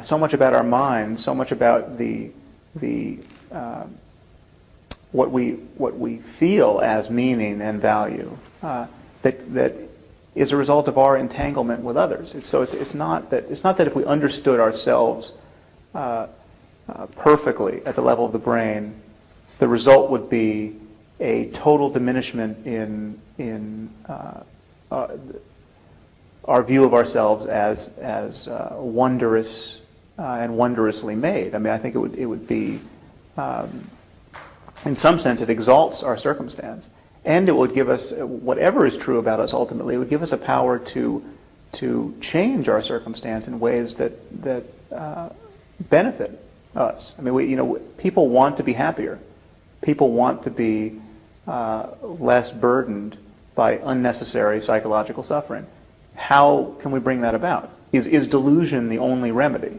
so much about our minds, so much about what we feel as meaning and value, that is a result of our entanglement with others. It's not that if we understood ourselves perfectly at the level of the brain, the result would be a total diminishment in our view of ourselves as wondrous and wondrously made. I mean, I think it would be, in some sense, it exalts our circumstance, and it would give us, whatever is true about us ultimately, it would give us a power to change our circumstance in ways that benefit us. I mean, people want to be happier. People want to be less burdened by unnecessary psychological suffering. How can we bring that about? Is delusion the only remedy?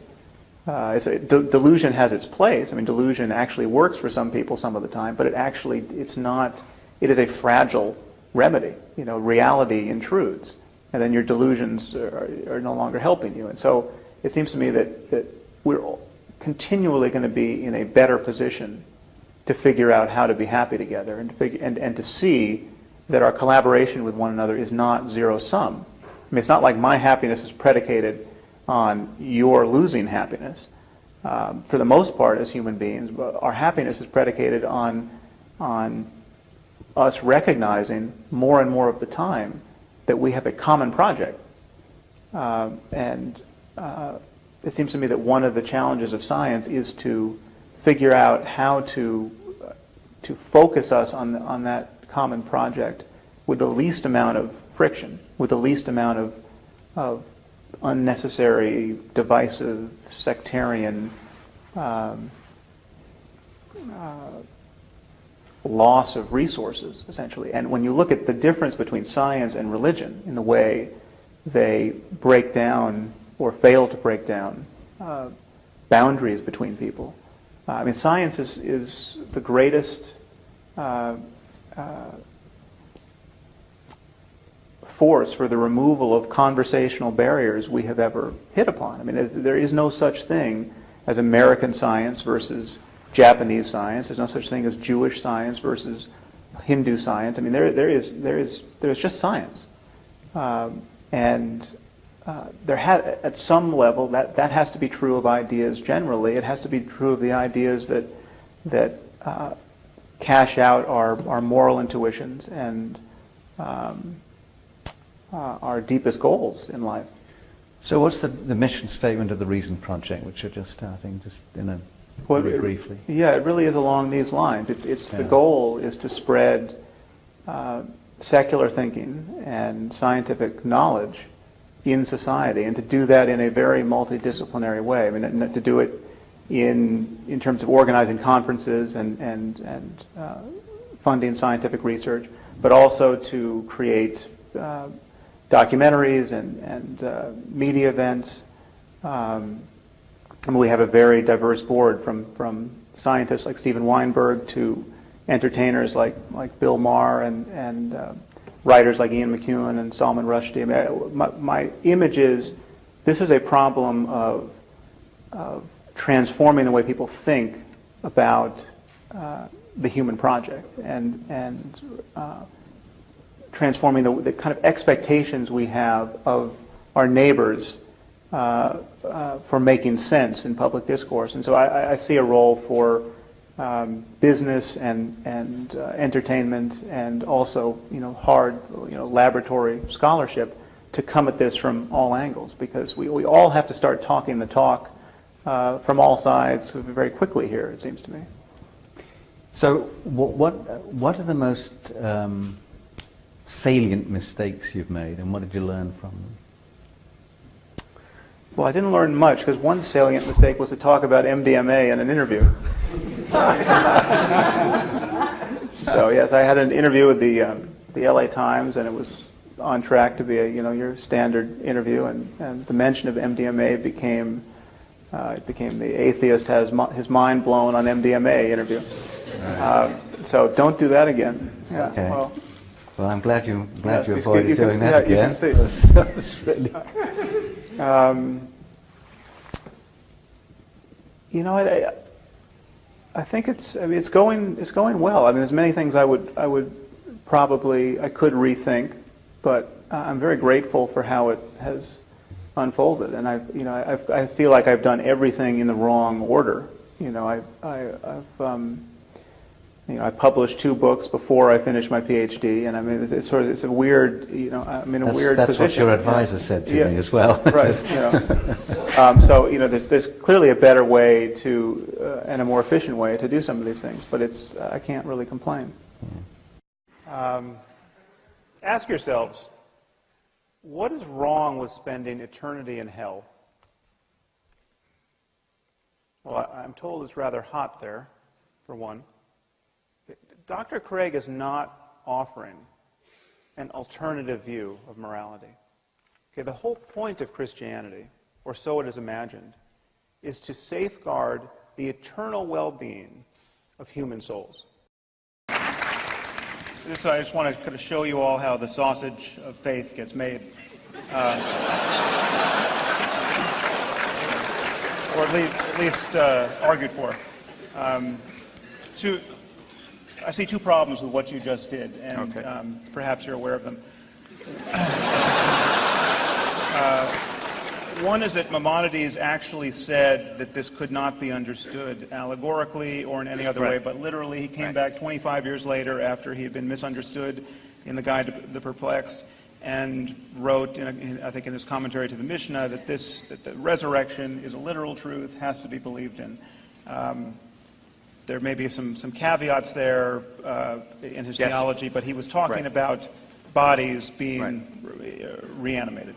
Delusion has its place. I mean, delusion actually works for some people some of the time, but it's not. It is a fragile remedy. Reality intrudes, and then your delusions are no longer helping you. And so it seems to me that we're continually going to be in a better position to figure out how to be happy together, and to see that our collaboration with one another is not zero sum. I mean, it's not like my happiness is predicated on your losing happiness. For the most part, as human beings, our happiness is predicated on us recognizing more and more of the time that we have a common project. And it seems to me that one of the challenges of science is to figure out how to focus us on that common project with the least amount of friction, with the least amount of unnecessary, divisive, sectarian loss of resources, essentially. And when you look at the difference between science and religion in the way they break down or fail to break down boundaries between people, I mean, science is the greatest force for the removal of conversational barriers we have ever hit upon. I mean, there is no such thing as American science versus Japanese science. There's no such thing as Jewish science versus Hindu science. I mean, there's just science, and at some level that has to be true of ideas generally. It has to be true of the ideas that cash out our moral intuitions and our deepest goals in life. So what's the mission statement of the Reason Project, which you're just starting, just very briefly? Yeah, it really is along these lines. The goal is to spread secular thinking and scientific knowledge in society, and to do that in a very multidisciplinary way. I mean, to do it in terms of organizing conferences and funding scientific research, but also to create documentaries and media events. And we have a very diverse board, from scientists like Steven Weinberg to entertainers like Bill Maher and writers like Ian McEwan and Salman Rushdie. I mean, my image is this is a problem of transforming the way people think about the human project and transforming the kind of expectations we have of our neighbors for making sense in public discourse. And so I see a role for business and entertainment, and also hard laboratory scholarship to come at this from all angles, because we all have to start talking the talk from all sides very quickly here, it seems to me. So what are the most salient mistakes you've made, and what did you learn from them? Well, I didn't learn much, because one salient mistake was to talk about MDMA in an interview. So yes, I had an interview with the LA Times, and it was on track to be your standard interview, and the mention of MDMA became the atheist has his mind blown on MDMA interview. Right. So don't do that again. Yeah. Okay. Well, I'm glad you avoided doing that again. You can see. That's really... I think it's going well. I mean, there's many things I could rethink, but I'm very grateful for how it has unfolded, and I feel like I've done everything in the wrong order. I published 2 books before I finished my PhD, and I mean, it's a weird, I'm in a weird position. That's what your advisor said to me as well. Right. So there's clearly a better way to, and a more efficient way to do some of these things, but I can't really complain. Ask yourselves, what is wrong with spending eternity in hell? Well, I'm told it's rather hot there, for one. Dr. Craig is not offering an alternative view of morality. Okay, the whole point of Christianity, or so it is imagined, is to safeguard the eternal well-being of human souls. I just want to kind of show you all how the sausage of faith gets made. Or at least argued for. I see 2 problems with what you just did, and okay. Perhaps you're aware of them. One is that Maimonides actually said that this could not be understood allegorically or in any other way, but literally he came back 25 years later after he had been misunderstood in the Guide to the Perplexed, and wrote, I think in his commentary to the Mishnah, that the resurrection is a literal truth, has to be believed in. There may be some caveats there in his theology, but he was talking about bodies being reanimated.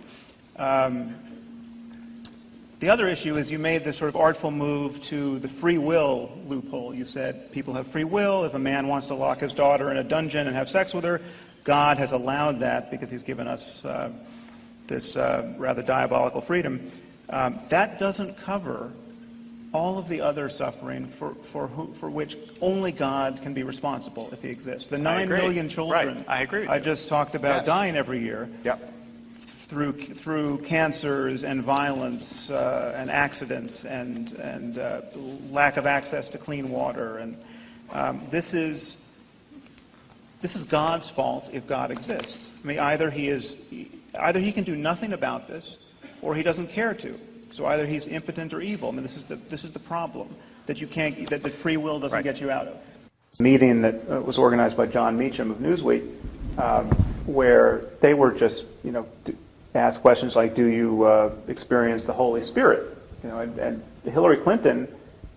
The other issue is you made this sort of artful move to the free will loophole. You said people have free will. If a man wants to lock his daughter in a dungeon and have sex with her, God has allowed that because he's given us this rather diabolical freedom. That doesn't cover all of the other suffering for which only God can be responsible if he exists. The 9 million children I just talked about dying every year through cancers and violence and accidents and lack of access to clean water. And this is God's fault if God exists. I mean, either he can do nothing about this, or he doesn't care to. So either he's impotent or evil. I mean, this is the problem that that the free will doesn't get you out of. A meeting that was organized by John Meacham of Newsweek, where they were just asked questions like, "Do you experience the Holy Spirit?" And Hillary Clinton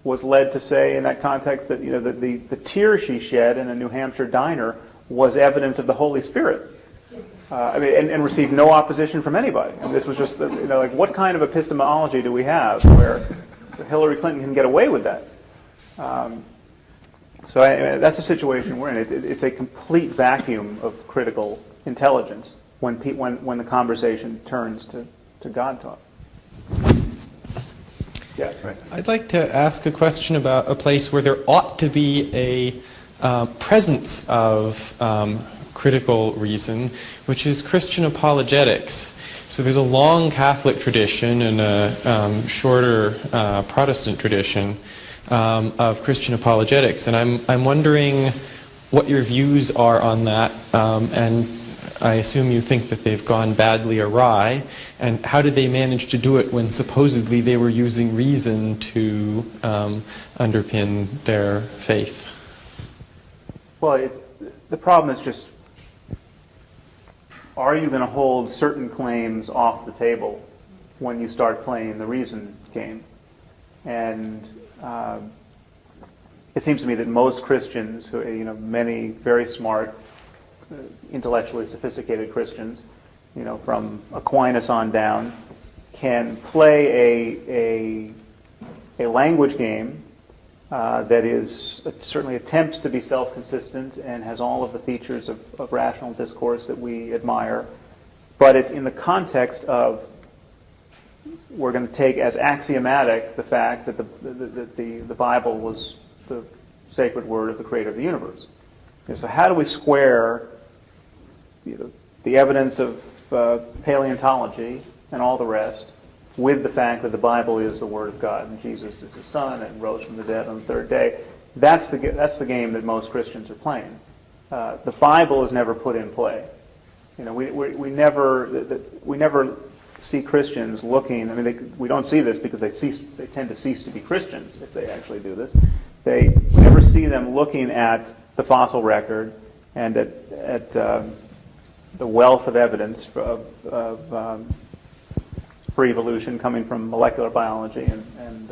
was led to say in that context that the tear she shed in a New Hampshire diner was evidence of the Holy Spirit. And received no opposition from anybody. And this was just, like, what kind of epistemology do we have where Hillary Clinton can get away with that? So that's the situation we're in. It's a complete vacuum of critical intelligence when the conversation turns to God talk. Yeah. Right. I'd like to ask a question about a place where there ought to be a presence of critical reason, which is Christian apologetics. So there's a long Catholic tradition and a shorter Protestant tradition of Christian apologetics, and I'm wondering what your views are on that, and I assume you think that they've gone badly awry, and how did they manage to do it when supposedly they were using reason to underpin their faith? Well, the problem is just, are you going to hold certain claims off the table when you start playing the reason game? And it seems to me that most Christians, many very smart, intellectually sophisticated Christians, from Aquinas on down, can play a language game that is certainly attempts to be self-consistent and has all of the features of rational discourse that we admire, but it's in the context of, we're going to take as axiomatic the fact that the Bible was the sacred word of the creator of the universe. So how do we square the evidence of paleontology and all the rest with the fact that the Bible is the Word of God and Jesus is His Son and rose from the dead on the third day. That's the game that most Christians are playing. The Bible is never put in play. You know, we never see Christians looking. I mean, we don't see this because they tend to cease to be Christians if they actually do this. We never see them looking at the fossil record and at the wealth of evidence of pre-evolution coming from molecular biology and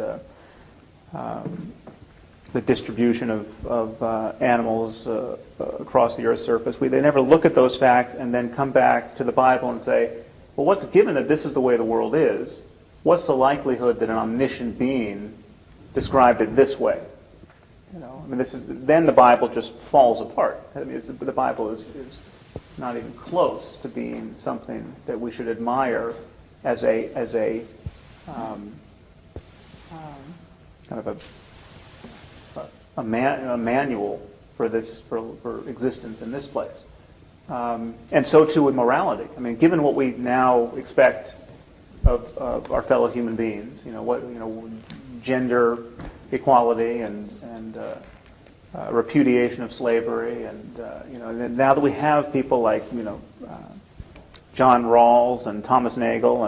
the distribution of animals across the Earth's surface. They never look at those facts and then come back to the Bible and say, well, what's given that this is the way the world is? What's the likelihood that an omniscient being described it this way? You know, I mean, then the Bible just falls apart. I mean, the Bible is not even close to being something that we should admire as a kind of a manual for existence in this place. And so too with morality. I mean, given what we now expect of our fellow human beings, gender equality and repudiation of slavery, and now that we have people like John Rawls and Thomas Nagel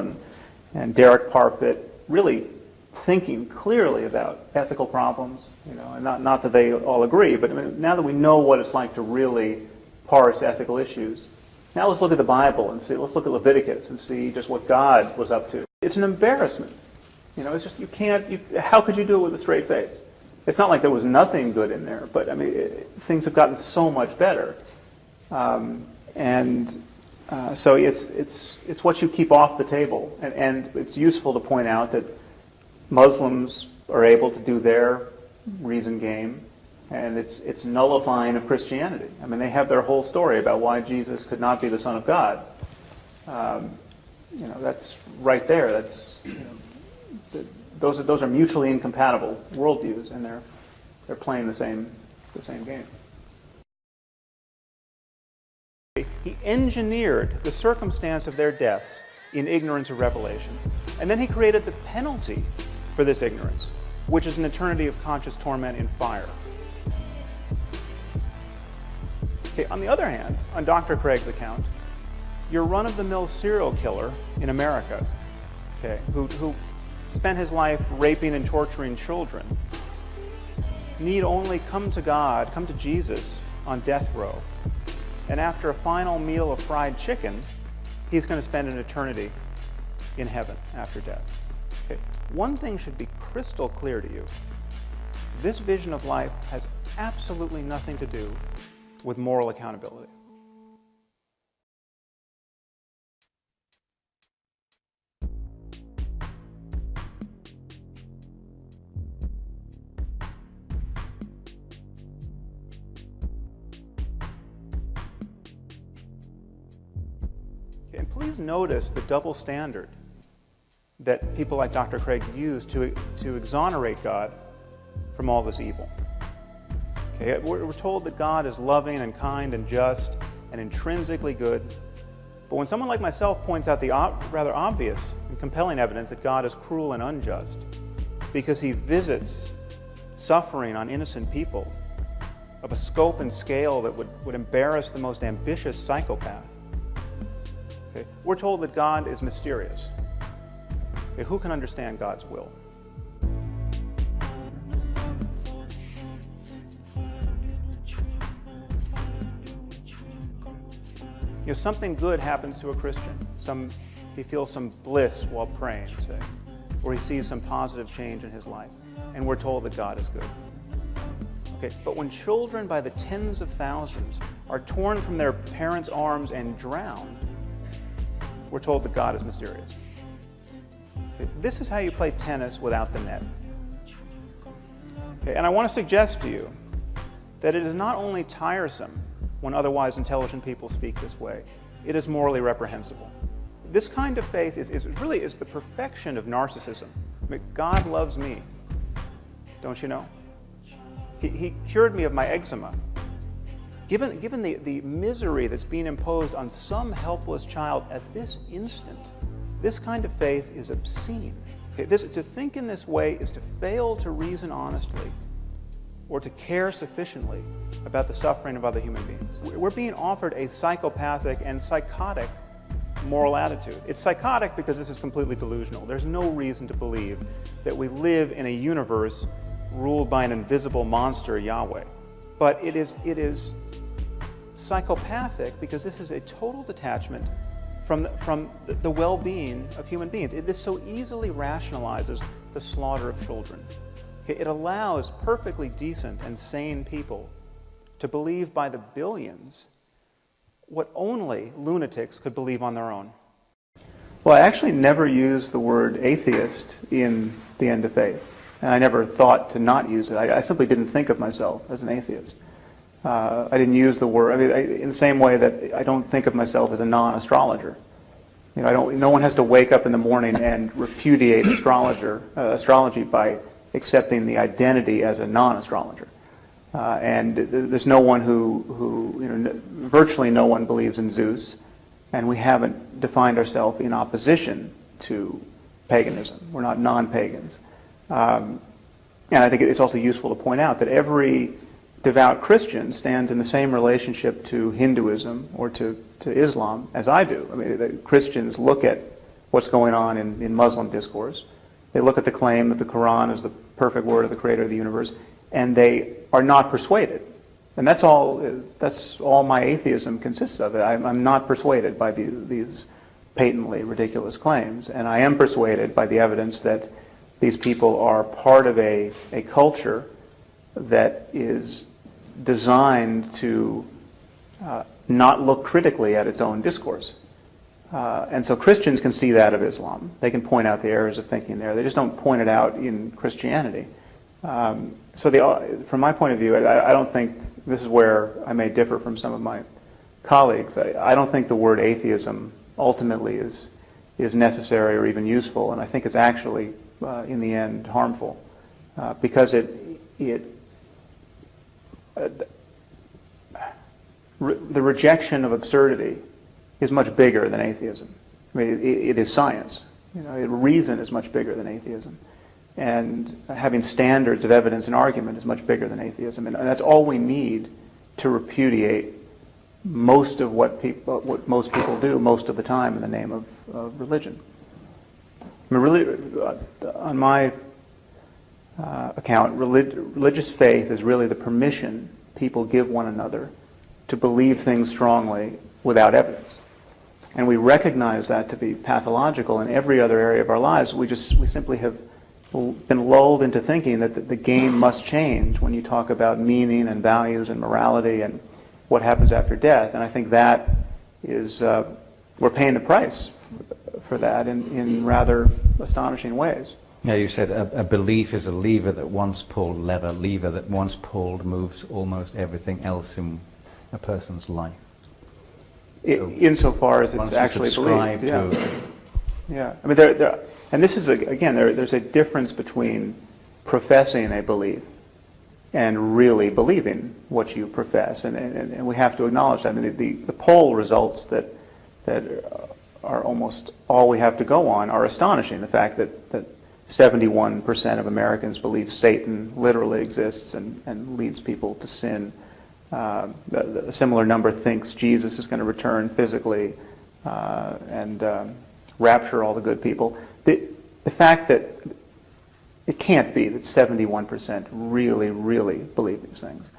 and Derek Parfit really thinking clearly about ethical problems, and not that they all agree, but I mean, now that we know what it's like to really parse ethical issues, now let's look at the Bible and see. Let's look at Leviticus and see just what God was up to. It's an embarrassment. It's just how could you do it with a straight face? It's not like there was nothing good in there, but I mean, things have gotten so much better, so it's what you keep off the table, and it's useful to point out that Muslims are able to do their reason game, and it's nullifying of Christianity. I mean, they have their whole story about why Jesus could not be the Son of God. That's right there. That's those are mutually incompatible worldviews, and they're playing the same game. He engineered the circumstance of their deaths in ignorance of revelation, and then he created the penalty for this ignorance, which is an eternity of conscious torment in fire. Okay, on the other hand, on Dr. Craig's account, your run-of-the-mill serial killer in America, okay, who spent his life raping and torturing children, need only come to Jesus on death row, and after a final meal of fried chicken, he's going to spend an eternity in heaven after death. Okay. One thing should be crystal clear to you. This vision of life has absolutely nothing to do with moral accountability. And please notice the double standard that people like Dr. Craig use to exonerate God from all this evil. Okay, we're told that God is loving and kind and just and intrinsically good. But when someone like myself points out the rather obvious and compelling evidence that God is cruel and unjust because he visits suffering on innocent people of a scope and scale that would embarrass the most ambitious psychopath, okay, we're told that God is mysterious. Okay, who can understand God's will? Something good happens to a Christian. He feels some bliss while praying, say, or he sees some positive change in his life, and we're told that God is good. Okay, but when children by the tens of thousands are torn from their parents' arms and drowned, we're told that God is mysterious. Okay, this is how you play tennis without the net. Okay, and I want to suggest to you that it is not only tiresome when otherwise intelligent people speak this way, it is morally reprehensible. This kind of faith is the perfection of narcissism. I mean, God loves me, don't you know? He cured me of my eczema. Given the misery that's being imposed on some helpless child at this instant, This kind of faith is obscene. Okay, to think in this way is to fail to reason honestly or to care sufficiently about the suffering of other human beings. We're being offered a psychopathic and psychotic moral attitude. It's psychotic because this is completely delusional. There's no reason to believe that we live in a universe ruled by an invisible monster, Yahweh. But it is psychopathic because this is a total detachment from the well-being of human beings. This so easily rationalizes the slaughter of children. Okay, it allows perfectly decent and sane people to believe by the billions what only lunatics could believe on their own. Well, I actually never used the word atheist in The End of Faith, and I never thought to not use it. I simply didn't think of myself as an atheist. I didn't use the word, in the same way that I don't think of myself as a non-astrologer. You know, no one has to wake up in the morning and repudiate astrology by accepting the identity as a non-astrologer. And there's no one virtually no one believes in Zeus, and we haven't defined ourselves in opposition to paganism. We're not non-pagans. And I think it's also useful to point out that every devout Christian stands in the same relationship to Hinduism or to Islam as I do. I mean, the Christians look at what's going on in Muslim discourse. They look at the claim that the Quran is the perfect word of the Creator of the universe, and they are not persuaded. And that's all my atheism consists of. I'm not persuaded by these patently ridiculous claims, and I am persuaded by the evidence that these people are part of a culture that is designed to not look critically at its own discourse. And so Christians can see that of Islam. They can point out the errors of thinking there. They just don't point it out in Christianity. From my point of view, I don't think, this is where I may differ from some of my colleagues, I don't think the word atheism ultimately is necessary or even useful, and I think it's actually, in the end, harmful, because the rejection of absurdity is much bigger than atheism. I mean, it is science. You know, reason is much bigger than atheism. And having standards of evidence and argument is much bigger than atheism. And that's all we need to repudiate most of what most people do most of the time in the name of religion. I mean, really, on my account, religious faith is really the permission people give one another to believe things strongly without evidence. And we recognize that to be pathological in every other area of our lives. We simply have been lulled into thinking that the game must change when you talk about meaning and values and morality and what happens after death. And I think that is, we're paying the price for that in rather astonishing ways. Yeah, you said a belief is a lever that once pulled, lever that once pulled moves almost everything else in a person's life. Insofar as it's actually believed. Yeah. I mean, and this is, again, there's a difference between professing a belief and really believing what you profess. And we have to acknowledge that. I mean, the poll results that are almost all we have to go on are astonishing. The fact that 71% of Americans believe Satan literally exists and leads people to sin. A similar number thinks Jesus is going to return physically and rapture all the good people. The fact that it can't be that 71% really believe these things,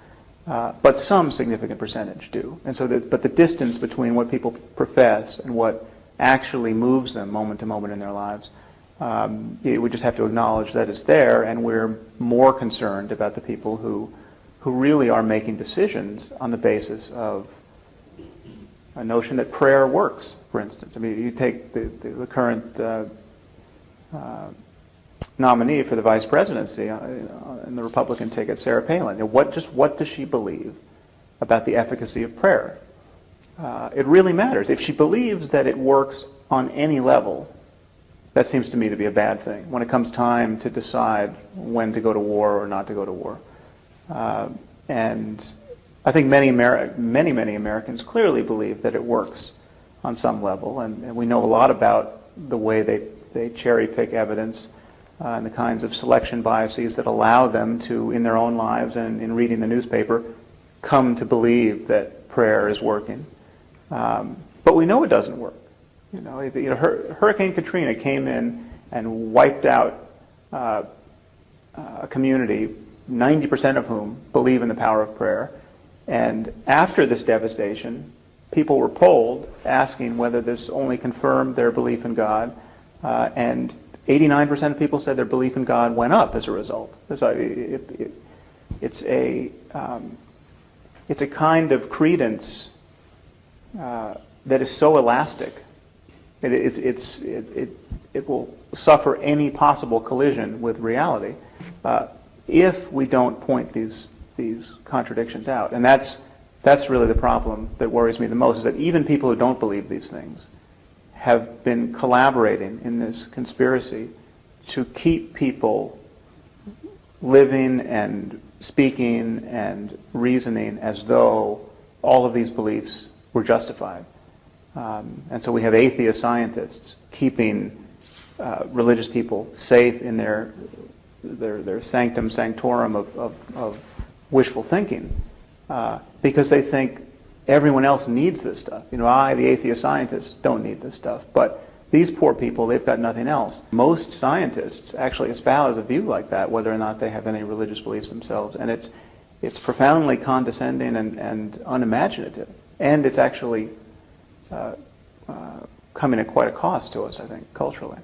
but some significant percentage do. And so, but the distance between what people profess and what actually moves them moment to moment in their lives, we just have to acknowledge that it's there, and we're more concerned about the people who really are making decisions on the basis of a notion that prayer works, for instance. I mean, you take the current nominee for the vice presidency in the Republican ticket, Sarah Palin. What does she believe about the efficacy of prayer? It really matters. If she believes that it works on any level, that seems to me to be a bad thing when it comes time to decide when to go to war or not to go to war. And I think many Americans clearly believe that it works on some level, and we know a lot about the way they cherry pick evidence, and the kinds of selection biases that allow them to, in their own lives and in reading the newspaper, come to believe that prayer is working. But we know it doesn't work. Hurricane Katrina came in and wiped out a community, 90% of whom believe in the power of prayer. And after this devastation, people were polled asking whether this only confirmed their belief in God, and 89% of people said their belief in God went up as a result. It's a kind of credence that is so elastic. It will suffer any possible collision with reality if we don't point these contradictions out. And that's really the problem that worries me the most, is that even people who don't believe these things have been collaborating in this conspiracy to keep people living and speaking and reasoning as though all of these beliefs were justified. And so we have atheist scientists keeping religious people safe in their sanctum sanctorum of wishful thinking, because they think everyone else needs this stuff. I, the atheist scientist, don't need this stuff. But these poor people, they've got nothing else. Most scientists actually espouse a view like that, whether or not they have any religious beliefs themselves. And it's profoundly condescending and unimaginative. And it's actually coming at quite a cost to us, I think, culturally.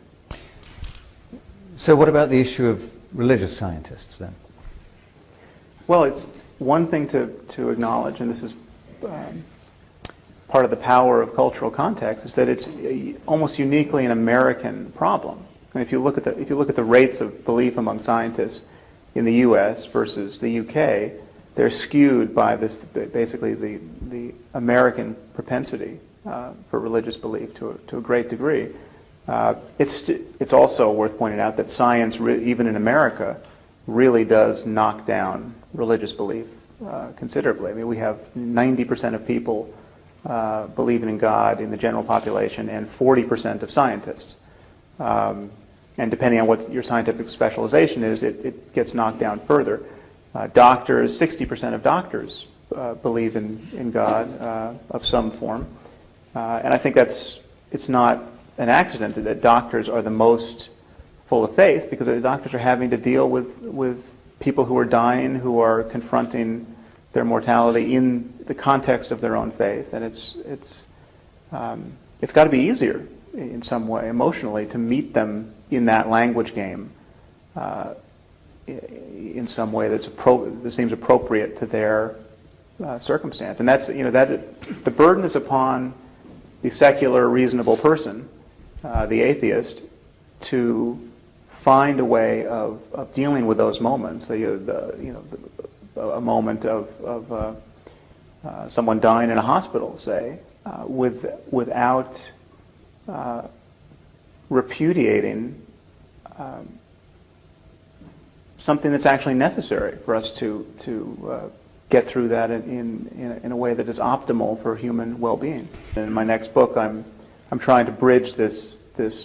So what about the issue of religious scientists, then? Well, it's one thing to acknowledge, and this is part of the power of cultural context, is that it's almost uniquely an American problem. And if you look at the rates of belief among scientists in the U.S. versus the U.K., they're skewed by this, basically the American propensity for religious belief to a great degree. It's also worth pointing out that science, even in America, really does knock down religious belief considerably. I mean, we have 90% of people believing in God in the general population, and 40% of scientists. And depending on what your scientific specialization is, it gets knocked down further. Doctors, 60% of doctors believe in God of some form. And I think it's not an accident that doctors are the most full of faith, because the doctors are having to deal with people who are dying, who are confronting their mortality in the context of their own faith. And it's got to be easier in some way, emotionally, to meet them in that language game in some way that seems appropriate to their circumstance. And that's, that the burden is upon the secular, reasonable person, the atheist, to find a way of dealing with those moments. A moment of someone dying in a hospital, say, without repudiating something that's actually necessary for us to get through that in a way that is optimal for human well-being. In my next book, I'm trying to bridge this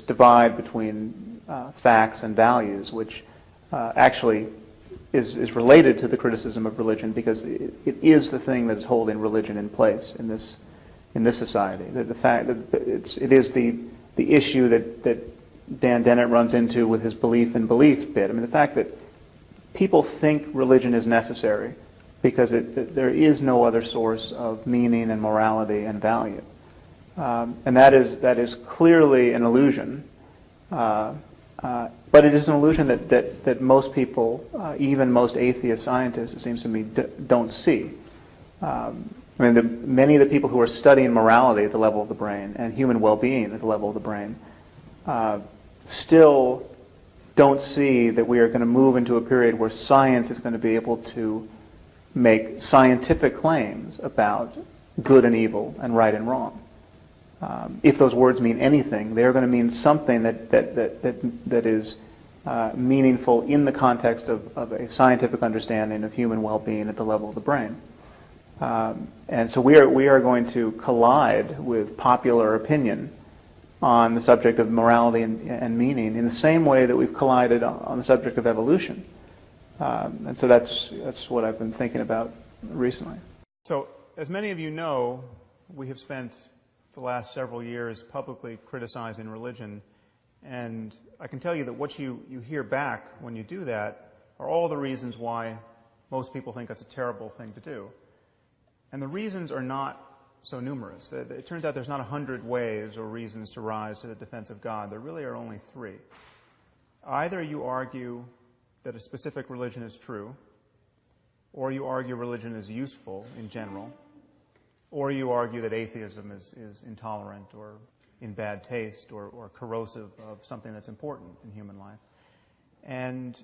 divide between facts and values, which actually is related to the criticism of religion, because it is the thing that is holding religion in place in this society. The fact that it is the issue that Dan Dennett runs into with his belief in belief bit. I mean, the fact that people think religion is necessary because there is no other source of meaning and morality and value, and that is clearly an illusion. But it is an illusion that most people, even most atheist scientists, it seems to me, don't see. Many of the people who are studying morality at the level of the brain and human well-being at the level of the brain still don't see that we are going to move into a period where science is going to be able to make scientific claims about good and evil and right and wrong. If those words mean anything, they're going to mean something that is meaningful in the context of a scientific understanding of human well-being at the level of the brain. And so we are going to collide with popular opinion on the subject of morality and meaning in the same way that we've collided on the subject of evolution. And so that's what I've been thinking about recently. So, as many of you know, we have spent the last several years publicly criticizing religion, and I can tell you that what you hear back when you do that are all the reasons why most people think that's a terrible thing to do. And the reasons are not so numerous. It turns out there's not 100 ways or reasons to rise to the defense of God. There really are only 3. Either you argue that a specific religion is true, or you argue religion is useful in general, or you argue that atheism is intolerant or in bad taste or corrosive of something that's important in human life. And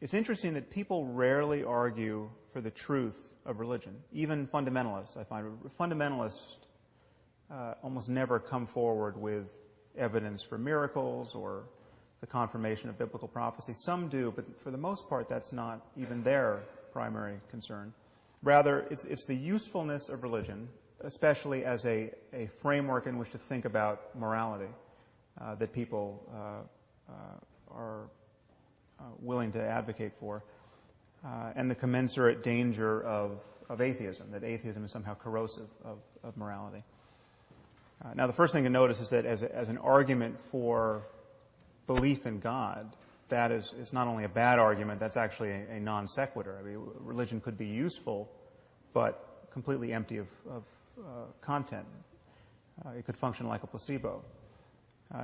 it's interesting that people rarely argue for the truth of religion. Even fundamentalists, I find. Fundamentalists almost never come forward with evidence for miracles or the confirmation of biblical prophecy. Some do, but for the most part, that's not even their primary concern. Rather, it's the usefulness of religion, especially as a framework in which to think about morality, that people are willing to advocate for, and the commensurate danger of atheism, that atheism is somehow corrosive of morality. Now, the first thing to notice is that as an argument for belief in God, that is not only a bad argument, that's actually a non sequitur. I mean, religion could be useful, but completely empty of content. It could function like a placebo.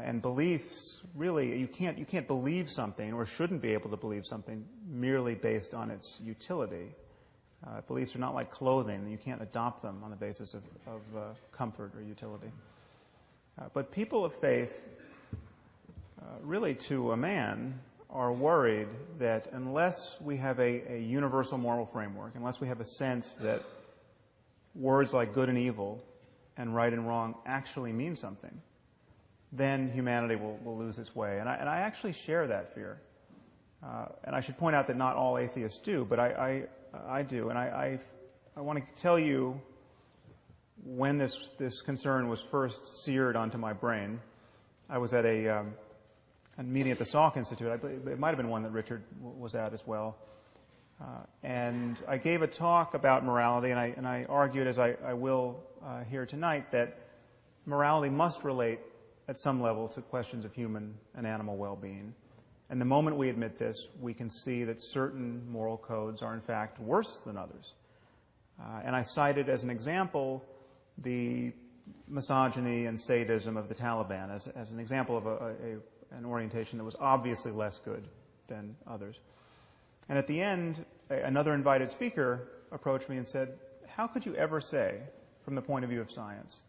And beliefs, really, you can't believe something or shouldn't be able to believe something merely based on its utility. Beliefs are not like clothing. You can't adopt them on the basis of comfort or utility. But people of faith, really to a man, are worried that unless we have a universal moral framework, unless we have a sense that words like good and evil and right and wrong actually mean something, then humanity will lose its way. And I actually share that fear. And I should point out that not all atheists do, but I do. And I want to tell you when this concern was first seared onto my brain. I was at a meeting at the Salk Institute. I believe it might have been one that Richard was at as well. And I gave a talk about morality, and I argued, as I will here tonight, that morality must relate at some level to questions of human and animal well-being. And the moment we admit this, we can see that certain moral codes are in fact worse than others. And I cited as an example the misogyny and sadism of the Taliban as an example of an orientation that was obviously less good than others. And at the end, another invited speaker approached me and said, how could you ever say, from the point of view of science,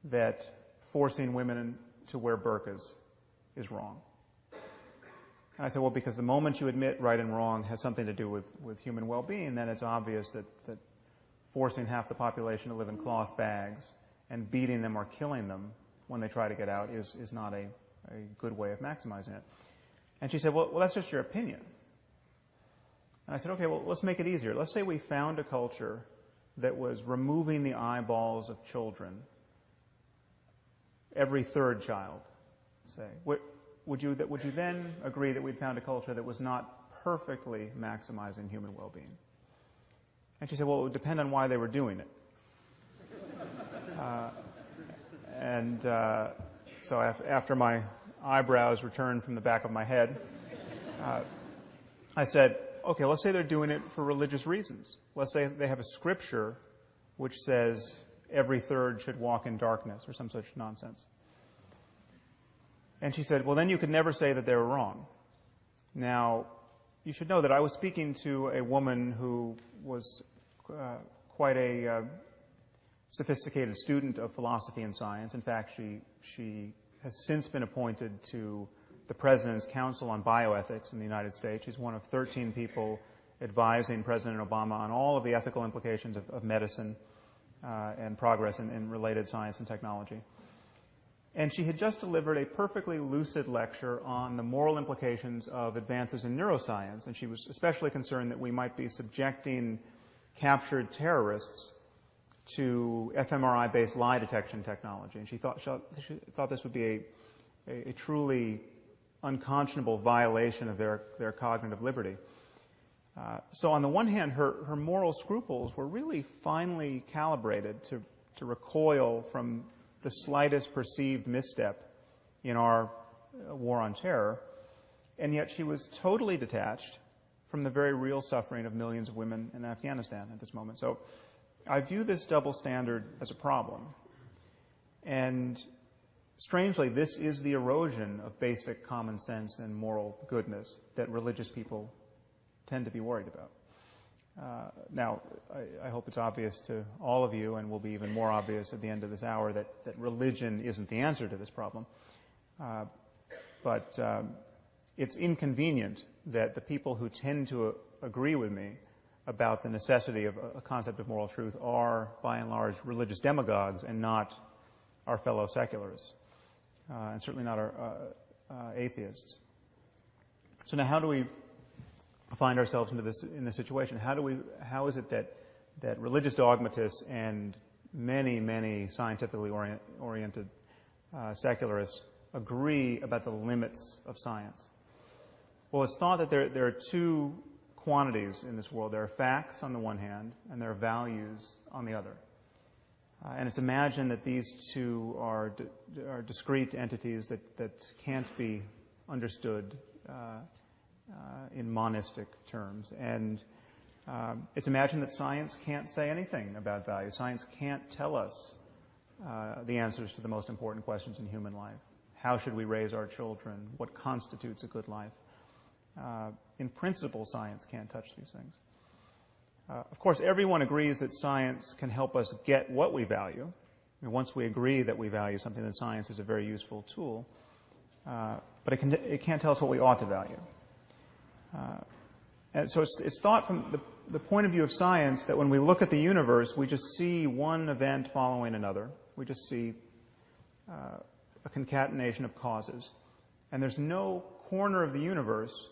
that forcing women to wear burqas is wrong? And I said, well, because the moment you admit right and wrong has something to do with human well-being, then it's obvious that forcing half the population to live in cloth bags and beating them or killing them when they try to get out is not a good way of maximizing it. And she said, well, that's just your opinion. And I said, okay, well, let's make it easier. Let's say we found a culture that was removing the eyeballs of children, every third child, say. Would you then agree that we'd found a culture that was not perfectly maximizing human well-being? And she said, well, it would depend on why they were doing it. So after my eyebrows returned from the back of my head, I said, okay, let's say they're doing it for religious reasons. Let's say they have a scripture which says every third should walk in darkness or some such nonsense. And she said, well, then you could never say that they were wrong. Now, you should know that I was speaking to a woman who was quite a sophisticated student of philosophy and science. In fact, she has since been appointed to the President's Council on Bioethics in the United States. She's one of 13 people advising President Obama on all of the ethical implications of medicine and progress in related science and technology. And she had just delivered a perfectly lucid lecture on the moral implications of advances in neuroscience, and she was especially concerned that we might be subjecting captured terrorists to fMRI-based lie detection technology, and she thought this would be a truly unconscionable violation of their cognitive liberty. So on the one hand, her moral scruples were really finely calibrated to recoil from the slightest perceived misstep in our war on terror, and yet she was totally detached from the very real suffering of millions of women in Afghanistan at this moment. So I view this double standard as a problem. And strangely, this is the erosion of basic common sense and moral goodness that religious people tend to be worried about. Now, I hope it's obvious to all of you, and will be even more obvious at the end of this hour, that religion isn't the answer to this problem. But it's inconvenient that the people who tend to agree with me about the necessity of a concept of moral truth are, by and large, religious demagogues and not our fellow secularists, and certainly not our atheists. So now, how do we find ourselves in this situation? How is it that religious dogmatists and many scientifically oriented secularists agree about the limits of science? Well, it's thought that there are two quantities in this world. There are facts on the one hand, and there are values on the other. And it's imagined that these two are discrete entities that can't be understood in monistic terms. And it's imagined that science can't say anything about value. Science can't tell us the answers to the most important questions in human life. How should we raise our children? What constitutes a good life? In principle, science can't touch these things. Of course, everyone agrees that science can help us get what we value. And once we agree that we value something, then science is a very useful tool. But it can't tell us what we ought to value. And so it's thought from the point of view of science that when we look at the universe, we just see one event following another. We just see a concatenation of causes. And there's no corner of the universe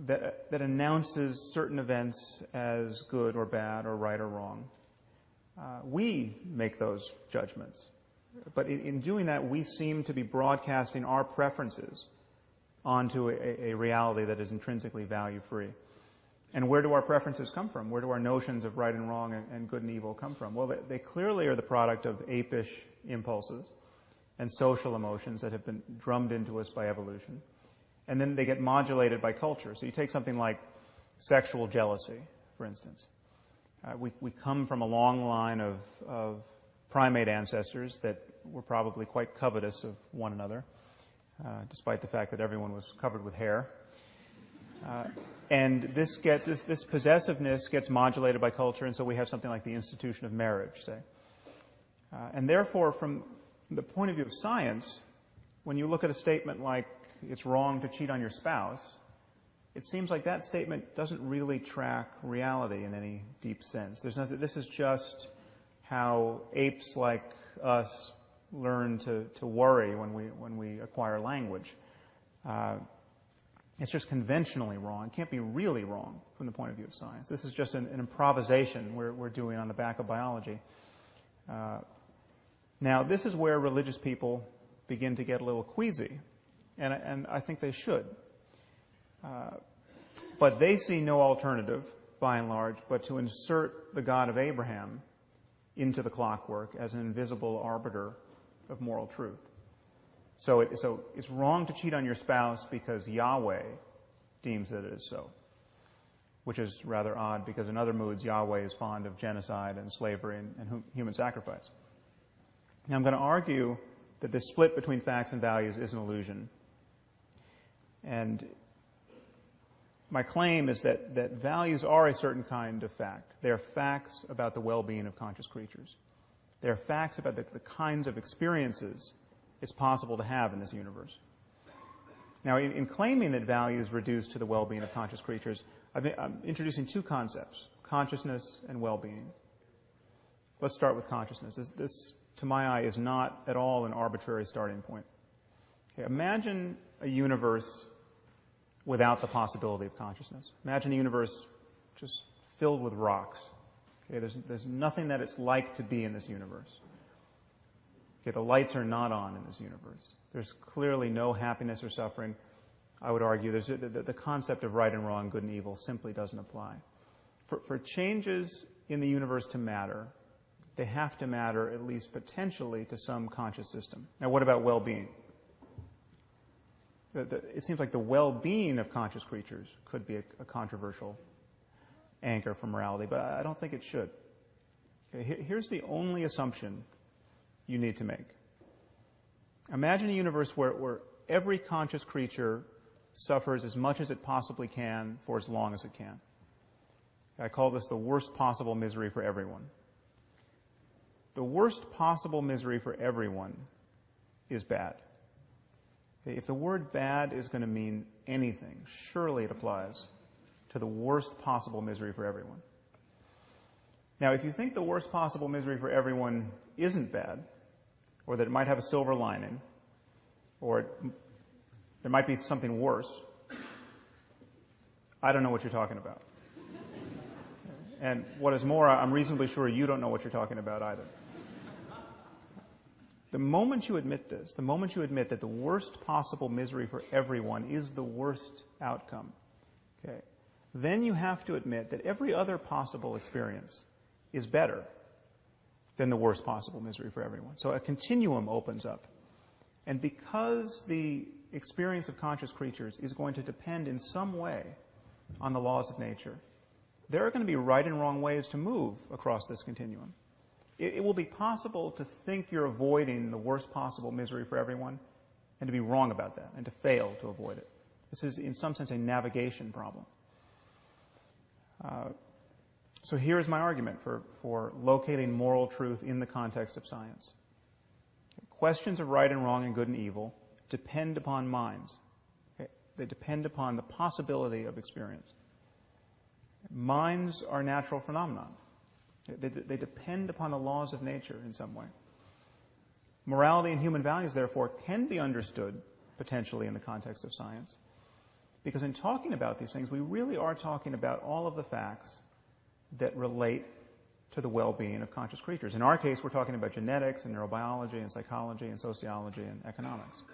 that announces certain events as good or bad or right or wrong. We make those judgments. But in doing that, we seem to be broadcasting our preferences onto a reality that is intrinsically value-free. And where do our preferences come from? Where do our notions of right and wrong and good and evil come from? Well, they clearly are the product of apish impulses and social emotions that have been drummed into us by evolution. And then they get modulated by culture. So you take something like sexual jealousy, for instance. We come from a long line of primate ancestors that were probably quite covetous of one another, despite the fact that everyone was covered with hair. And this possessiveness gets modulated by culture, and so we have something like the institution of marriage, say. And therefore, from the point of view of science, when you look at a statement like it's wrong to cheat on your spouse, it seems like that statement doesn't really track reality in any deep sense. This is just how apes like us learn to worry when we acquire language. It's just conventionally wrong. It can't be really wrong from the point of view of science. This is just an improvisation we're doing on the back of biology. Now, this is where religious people begin to get a little queasy, and I think they should. But they see no alternative, by and large, but to insert the God of Abraham into the clockwork as an invisible arbiter of moral truth. So it's wrong to cheat on your spouse because Yahweh deems that it is so, which is rather odd because in other moods Yahweh is fond of genocide and slavery and human sacrifice. Now I'm going to argue that this split between facts and values is an illusion. And my claim is that values are a certain kind of fact. They are facts about the well-being of conscious creatures. They are facts about the kinds of experiences it's possible to have in this universe. Now, in claiming that values reduce to the well-being of conscious creatures, I'm introducing two concepts, consciousness and well-being. Let's start with consciousness. This, to my eye, is not at all an arbitrary starting point. Okay, imagine a universe without the possibility of consciousness. Imagine a universe just filled with rocks. Okay, there's nothing that it's like to be in this universe. Okay, the lights are not on in this universe. There's clearly no happiness or suffering. I would argue the concept of right and wrong, good and evil, simply doesn't apply. For changes in the universe to matter, they have to matter, at least potentially, to some conscious system. Now, what about well-being? It seems like the well-being of conscious creatures could be a controversial anchor for morality, but I don't think it should. Okay, here's the only assumption you need to make. Imagine a universe where every conscious creature suffers as much as it possibly can for as long as it can. I call this the worst possible misery for everyone. The worst possible misery for everyone is bad. If the word bad is going to mean anything, surely it applies to the worst possible misery for everyone. Now, if you think the worst possible misery for everyone isn't bad, or that it might have a silver lining, or there might be something worse, I don't know what you're talking about. And what is more, I'm reasonably sure you don't know what you're talking about either. The moment you admit this, the moment you admit that the worst possible misery for everyone is the worst outcome, okay, then you have to admit that every other possible experience is better than the worst possible misery for everyone. So a continuum opens up. And because the experience of conscious creatures is going to depend in some way on the laws of nature, there are going to be right and wrong ways to move across this continuum. It will be possible to think you're avoiding the worst possible misery for everyone and to be wrong about that and to fail to avoid it. This is, in some sense, a navigation problem. So here is my argument for locating moral truth in the context of science. Questions of right and wrong and good and evil depend upon minds. Okay? They depend upon the possibility of experience. Minds are natural phenomena. They depend upon the laws of nature in some way. Morality and human values, therefore, can be understood potentially in the context of science, because in talking about these things, we really are talking about all of the facts that relate to the well-being of conscious creatures. In our case, we're talking about genetics and neurobiology and psychology and sociology and economics.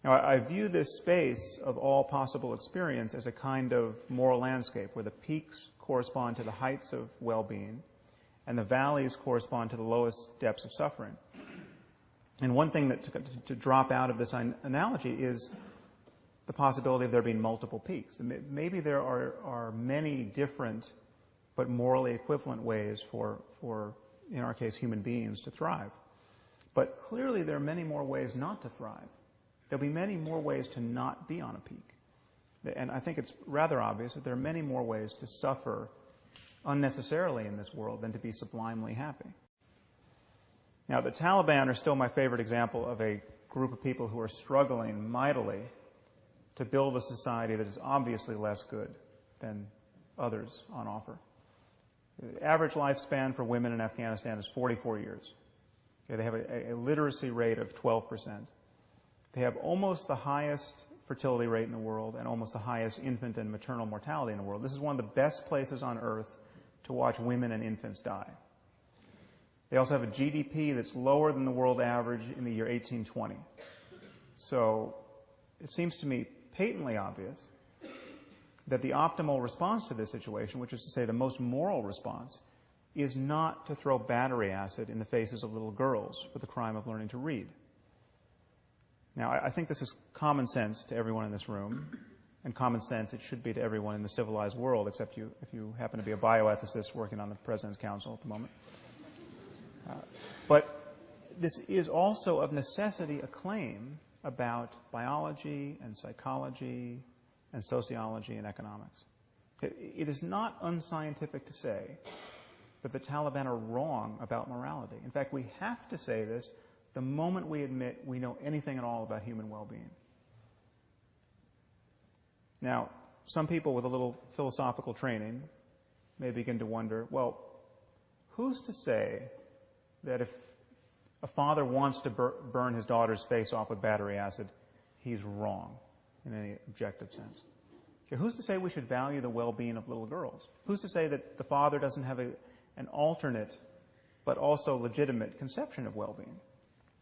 Now, I view this space of all possible experience as a kind of moral landscape where the peaks correspond to the heights of well-being and the valleys correspond to the lowest depths of suffering. And one thing that to drop out of this analogy is the possibility of there being multiple peaks. Maybe there are many different but morally equivalent ways for, in our case, human beings to thrive. But clearly there are many more ways not to thrive. There'll be many more ways to not be on a peak. And I think it's rather obvious that there are many more ways to suffer unnecessarily in this world than to be sublimely happy. Now, the Taliban are still my favorite example of a group of people who are struggling mightily to build a society that is obviously less good than others on offer. The average lifespan for women in Afghanistan is 44 years. Okay, they have a literacy rate of 12%. They have almost the highest fertility rate in the world and almost the highest infant and maternal mortality in the world. This is one of the best places on earth to watch women and infants die. They also have a GDP that's lower than the world average in the year 1820. So it seems to me patently obvious that the optimal response to this situation, which is to say the most moral response, is not to throw battery acid in the faces of little girls for the crime of learning to read. Now, I think this is common sense to everyone in this room, and common sense it should be to everyone in the civilized world, except if you happen to be a bioethicist working on the President's Council at the moment. But this is also of necessity a claim about biology and psychology and sociology and economics. It is not unscientific to say that the Taliban are wrong about morality. In fact, we have to say this the moment we admit we know anything at all about human well-being. Now, some people with a little philosophical training may begin to wonder, well, who's to say that if a father wants to burn his daughter's face off with battery acid, he's wrong in any objective sense? Okay, who's to say we should value the well-being of little girls? Who's to say that the father doesn't have an alternate but also legitimate conception of well-being.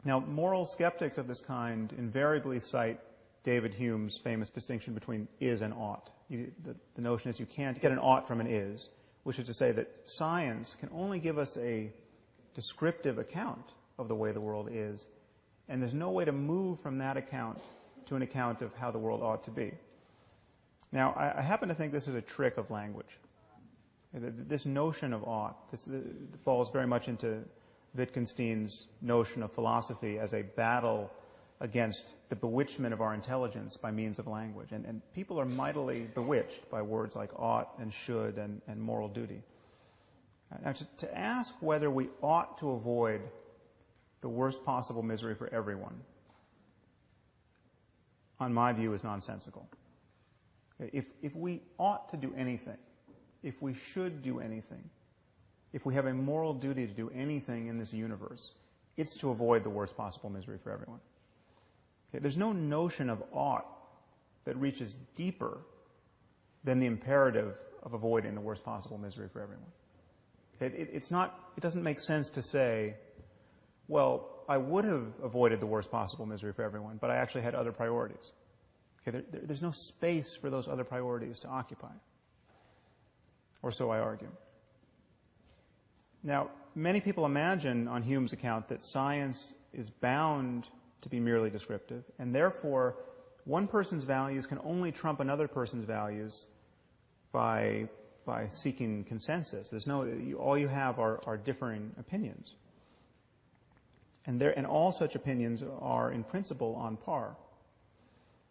Now, moral skeptics of this kind invariably cite David Hume's famous distinction between is and ought. The notion is you can't get an ought from an is, which is to say that science can only give us a descriptive account of the way the world is, and there's no way to move from that account to an account of how the world ought to be. Now, I happen to think this is a trick of language. This notion of ought, this falls very much into Wittgenstein's notion of philosophy as a battle against the bewitchment of our intelligence by means of language. And people are mightily bewitched by words like ought and should and moral duty. Now, to ask whether we ought to avoid the worst possible misery for everyone, on my view, is nonsensical. If we ought to do anything, if we should do anything, if we have a moral duty to do anything in this universe, it's to avoid the worst possible misery for everyone. Okay, there's no notion of ought that reaches deeper than the imperative of avoiding the worst possible misery for everyone. Okay, it doesn't make sense to say, well, I would have avoided the worst possible misery for everyone, but I actually had other priorities. Okay, there's no space for those other priorities to occupy. Or so I argue. Now, many people imagine on Hume's account that science is bound to be merely descriptive, and therefore one person's values can only trump another person's values by seeking consensus. All you have are differing opinions. And all such opinions are in principle on par.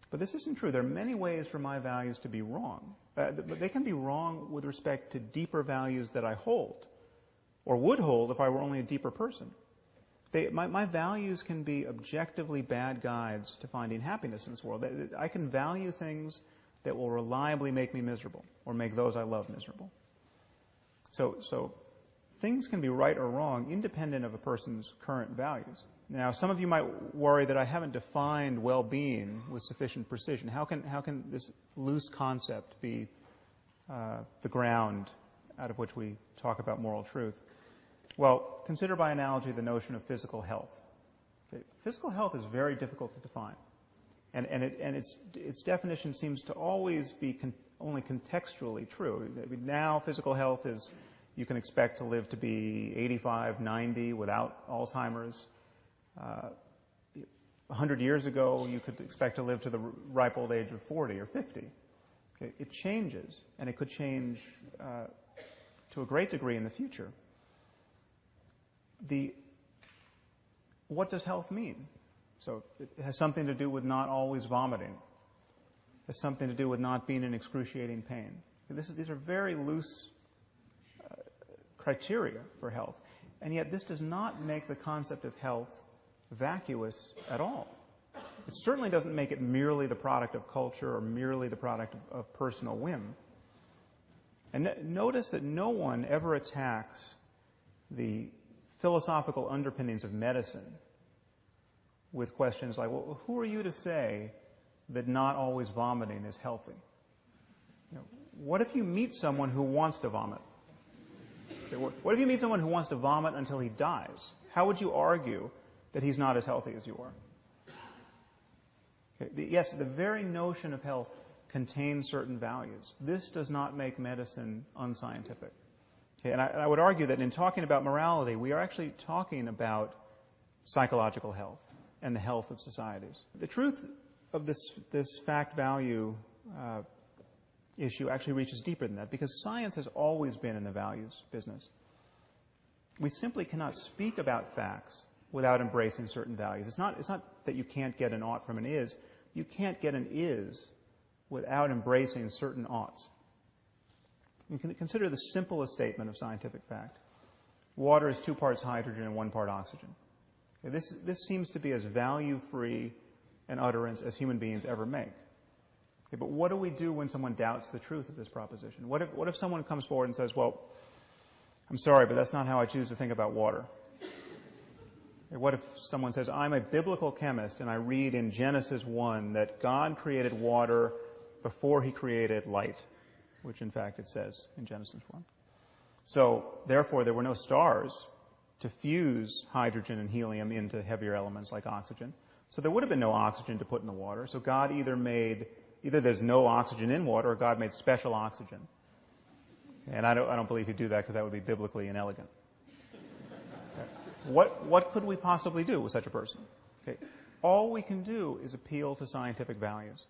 But this isn't true. There are many ways for my values to be wrong. But they can be wrong with respect to deeper values that I hold, or would hold if I were only a deeper person. My values can be objectively bad guides to finding happiness in this world. I can value things that will reliably make me miserable, or make those I love miserable. So things can be right or wrong independent of a person's current values. Now, some of you might worry that I haven't defined well-being with sufficient precision. How can this loose concept be the ground out of which we talk about moral truth? Well, consider by analogy the notion of physical health. Okay. Physical health is very difficult to define, and its definition seems to always be only contextually true. Now, physical health is you can expect to live to be 85, 90 without Alzheimer's. 100 years ago, you could expect to live to the ripe old age of 40 or 50. Okay. It changes, and it could change to a great degree in the future. What does health mean? So it has something to do with not always vomiting. It has something to do with not being in excruciating pain. These are very loose criteria for health. And yet this does not make the concept of health vacuous at all. It certainly doesn't make it merely the product of culture or merely the product of personal whim. And notice that no one ever attacks the philosophical underpinnings of medicine with questions like, well, who are you to say that not always vomiting is healthy? What if you meet someone who wants to vomit? What if you meet someone who wants to vomit until he dies? How would you argue that he's not as healthy as you are? Okay. Yes, the very notion of health contains certain values. This does not make medicine unscientific. Okay. And I would argue that in talking about morality, we are actually talking about psychological health and the health of societies. The truth of this fact-value issue actually reaches deeper than that, because science has always been in the values business. We simply cannot speak about facts without embracing certain values. It's not that you can't get an ought from an is. You can't get an is without embracing certain oughts. You can consider the simplest statement of scientific fact. Water is 2 parts hydrogen and 1 part oxygen. Okay, this seems to be as value-free an utterance as human beings ever make. Okay, but what do we do when someone doubts the truth of this proposition? What if someone comes forward and says, well, I'm sorry, but that's not how I choose to think about water? Okay, what if someone says, I'm a biblical chemist and I read in Genesis 1 that God created water before he created light, which in fact it says in Genesis 1. So, therefore, there were no stars to fuse hydrogen and helium into heavier elements like oxygen. So there would have been no oxygen to put in the water. So God either there's no oxygen in water, or God made special oxygen. And I don't believe he'd do that, because that would be biblically inelegant. Okay. What could we possibly do with such a person? Okay. All we can do is appeal to scientific values.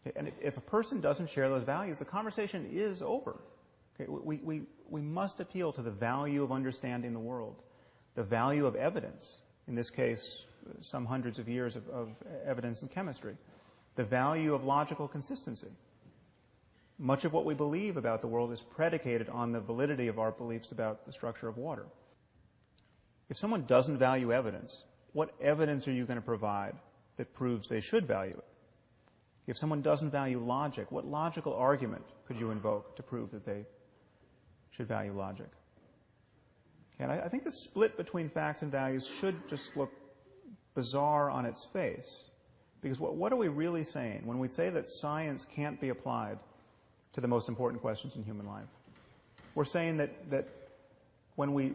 Okay. And if a person doesn't share those values, the conversation is over. Okay. We must appeal to the value of understanding the world, the value of evidence, in this case, some hundreds of years of evidence in chemistry, the value of logical consistency. Much of what we believe about the world is predicated on the validity of our beliefs about the structure of water. If someone doesn't value evidence, what evidence are you going to provide that proves they should value it? If someone doesn't value logic, what logical argument could you invoke to prove that they should value logic? And I think the split between facts and values should just look bizarre on its face. Because what are we really saying when we say that science can't be applied to the most important questions in human life? We're saying that when we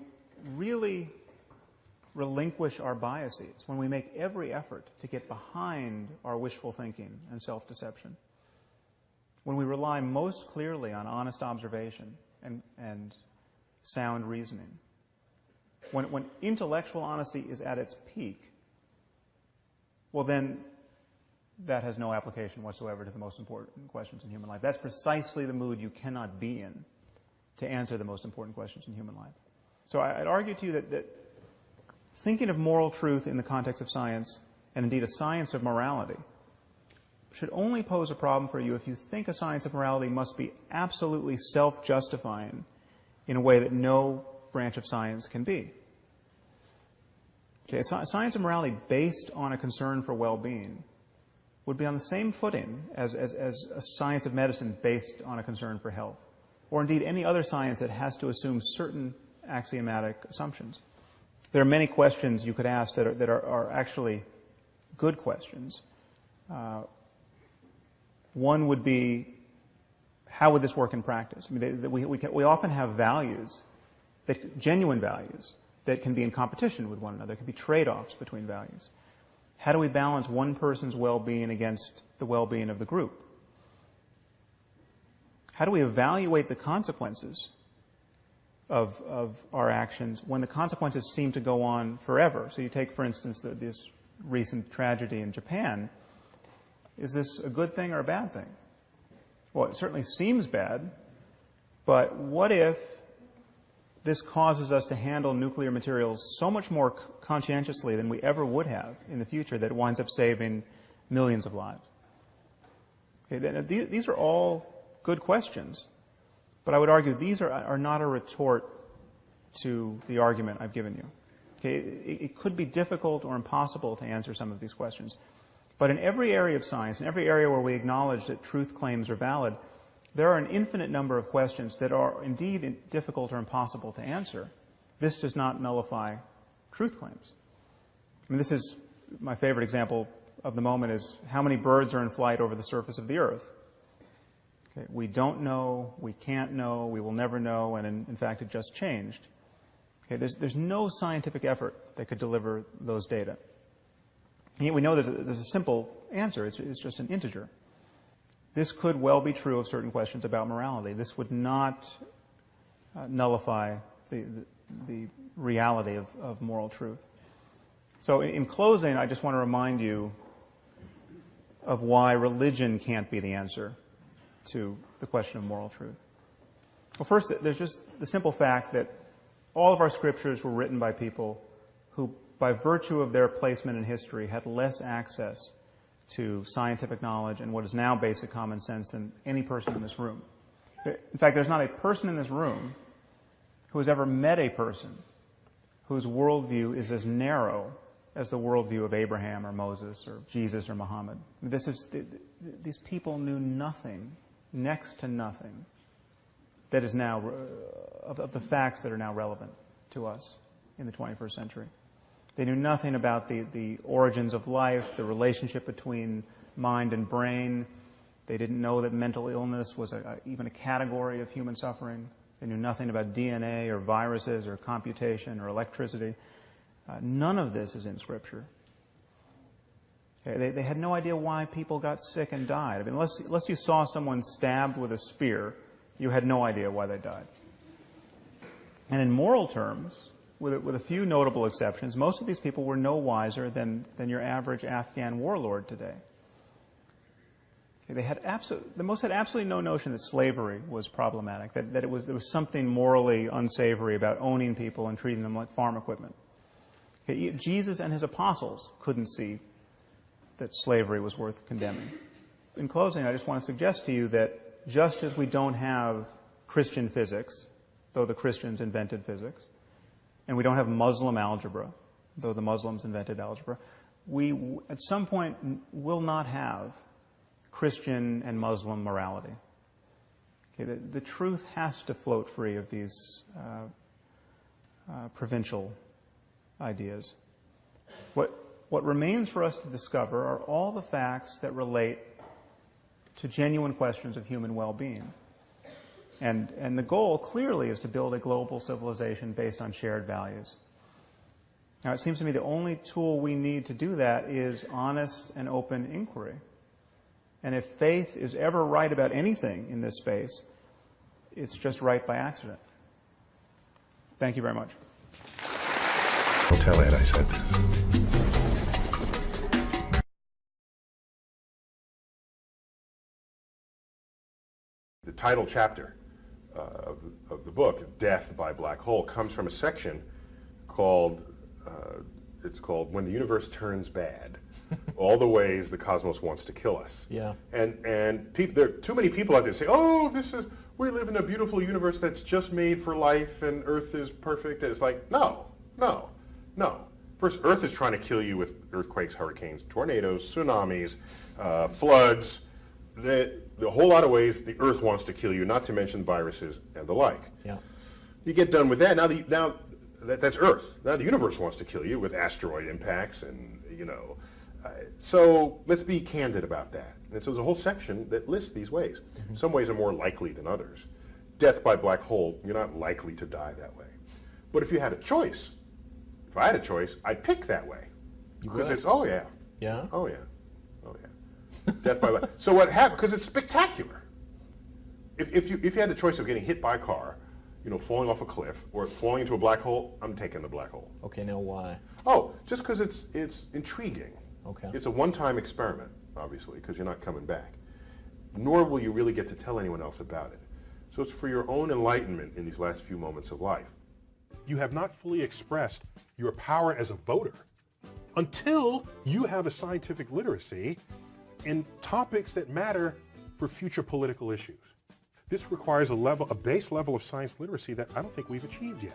really relinquish our biases, when we make every effort to get behind our wishful thinking and self-deception, when we rely most clearly on honest observation and sound reasoning, when intellectual honesty is at its peak, well then that has no application whatsoever to the most important questions in human life. That's precisely the mood you cannot be in to answer the most important questions in human life. So I'd argue to you that thinking of moral truth in the context of science, and indeed a science of morality, should only pose a problem for you if you think a science of morality must be absolutely self-justifying in a way that no branch of science can be. Okay, a science of morality based on a concern for well-being would be on the same footing as a science of medicine based on a concern for health, or indeed any other science that has to assume certain axiomatic assumptions. There are many questions you could ask that are actually good questions. One would be, how would this work in practice? I mean, we often have values, genuine values, that can be in competition with one another. There can be trade-offs between values. How do we balance one person's well-being against the well-being of the group? How do we evaluate the consequences of our actions when the consequences seem to go on forever? So you take, for instance, this recent tragedy in Japan. Is this a good thing or a bad thing? Well, it certainly seems bad, but what if this causes us to handle nuclear materials so much more conscientiously than we ever would have in the future that it winds up saving millions of lives? Okay, these are all good questions, but I would argue these are not a retort to the argument I've given you. Okay, it could be difficult or impossible to answer some of these questions, but in every area of science, in every area where we acknowledge that truth claims are valid, there are an infinite number of questions that are indeed difficult or impossible to answer. This does not nullify truth claims. I mean, this is my favorite example of the moment is how many birds are in flight over the surface of the earth. Okay, we don't know, we can't know, we will never know, and in fact it just changed. Okay, there's no scientific effort that could deliver those data. And yet we know there's a simple answer. It's just an integer. This could well be true of certain questions about morality. This would not nullify the reality of moral truth. So in closing, I just want to remind you of why religion can't be the answer to the question of moral truth. Well, first, there's just the simple fact that all of our scriptures were written by people who, by virtue of their placement in history, had less access to scientific knowledge and what is now basic common sense than any person in this room. In fact, there's not a person in this room who has ever met a person whose worldview is as narrow as the worldview of Abraham or Moses or Jesus or Muhammad. These people knew nothing, next to nothing, that is now of the facts that are now relevant to us in the 21st century. They knew nothing about the origins of life, the relationship between mind and brain, They didn't know that mental illness was even a category of human suffering. They knew nothing about DNA or viruses or computation or electricity. None of this is in Scripture. Okay, they had no idea why people got sick and died. I mean, unless you saw someone stabbed with a spear, you had no idea why they died. And in moral terms, with a few notable exceptions, most of these people were no wiser than your average Afghan warlord today. Okay, they had most had absolutely no notion that slavery was problematic, that there was something morally unsavory about owning people and treating them like farm equipment. Okay, Jesus and his apostles couldn't see that slavery was worth condemning. In closing, I just want to suggest to you that just as we don't have Christian physics, though the Christians invented physics, and we don't have Muslim algebra, though the Muslims invented algebra, we at some point will not have Christian and Muslim morality. Okay, the truth has to float free of these provincial ideas. What remains for us to discover are all the facts that relate to genuine questions of human well-being. And the goal clearly is to build a global civilization based on shared values. Now, it seems to me the only tool we need to do that is honest and open inquiry. And if faith is ever right about anything in this space, it's just right by accident. Thank you very much. Don't tell Ed I said this. The title chapter of the book, Death by Black Hole, comes from a section called, it's called When the Universe Turns Bad. All the ways the cosmos wants to kill us. Yeah. And there are too many people out there say, oh, we live in a beautiful universe that's just made for life and Earth is perfect. And it's like, no. First, Earth is trying to kill you with earthquakes, hurricanes, tornadoes, tsunamis, floods. The whole lot of ways the Earth wants to kill you, not to mention viruses and the like. Yeah. You get done with that, now that's Earth. Now the universe wants to kill you with asteroid impacts and, so let's be candid about that. And so there's a whole section that lists these ways. Mm-hmm. Some ways are more likely than others. Death by black hole, you're not likely to die that way. But if you had a choice, if I had a choice, I'd pick that way. Because it's, oh yeah. Yeah? Oh yeah. Oh yeah. Death by black. So what happened, because it's spectacular. If you had the choice of getting hit by a car, falling off a cliff, or falling into a black hole, I'm taking the black hole. Okay, now why? Oh, just because it's intriguing. Okay. It's a one-time experiment, obviously, because you're not coming back. Nor will you really get to tell anyone else about it. So it's for your own enlightenment in these last few moments of life. You have not fully expressed your power as a voter until you have a scientific literacy in topics that matter for future political issues. This requires a base level of science literacy that I don't think we've achieved yet.